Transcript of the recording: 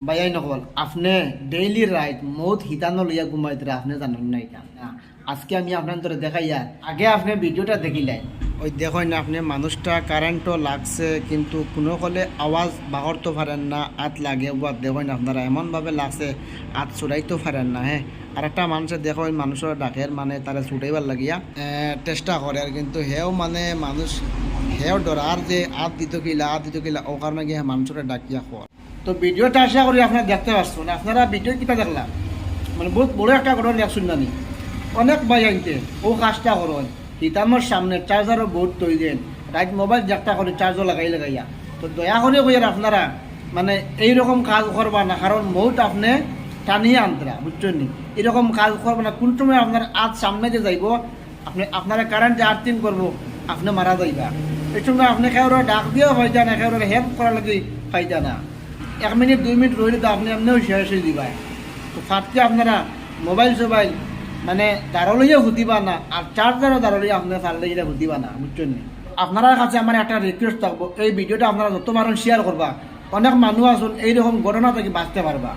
ভাইয়াই নকল আপনি daily right মৌত হিতানো লইয়া ঘুমাইতে আপনি জানেন না এটা আজকে আমি আপনার তোরে দেখাইয়া আগে আপনি ভিডিওটা দেখিলেন ওই দেখেন না আপনি মানুষটা কারেন্টও লাগছে কিন্তু কোনো কলে আওয়াজ বাহরতে পারেন না হাত লাগে বা দেখেন আপনারা এমনভাবে লাগছে হাত ছুটাইতেও পারেন না হ্যাঁ আর একটা মানুষের দেখেন মানুষের ডাকের মানে তারা ছুটাইবার লাগিয়া চেষ্টা করে আর কিন্তু হেও মানে মানুষ হেও ডরার যে হাত দিত কিলা ও কারণে গিয়ে মানুষের ডাকিয়া খোয়ার। তো ভিডিওটা আশা করি আপনারা দেখতে পাচ্ছেন আপনারা ভিডিও কিটা দেখলাম মানে বহুত বড় একটা ঘটনা দেখছেন জানি অনেক ভাই আনতে ও কাজটা করেন হিতামর সামনে চার্জারও বোর্ড তৈরি দেন রাইট মোবাইল যাত্রা করে চার্জও লাগাইয়া তো দয়া করে কইয়ার আপনারা মানে এইরকম কাজ করবা না কারণ বহুত আপনি টানিয়ে আনতরা বুঝছেন নি এরকম কাজ করবা না কোন সময় আপনার আজ সামনে যে যাইব আপনি আপনারা কারেন্ট যে আর্থিং করবো আপনি মারা যাইবা এই সময় আপনি কেউর ডাক দিয়েও ফাইদা না কেউর হেল্প করা লাগে ফাইদা না 1 মিনিট 2 মিনিট রইলে তো আপনি এমনিও শেষ হয়ে দিবাই তো ফাটকে আপনারা মোবাইল মানে দাঁড়ালেও হুতিবা না আর চার্জারও দাঁড়ালেও আপনার পারলে এটা হুতিবা না বুঝছেন নি আপনার কাছে আমার একটা রিকোয়েস্ট থাকবো এই ভিডিওটা আপনারা যত পারেন শেয়ার করবা অনেক মানুষ আসুন এইরকম ঘটনা থেকে বাঁচতে পারবা।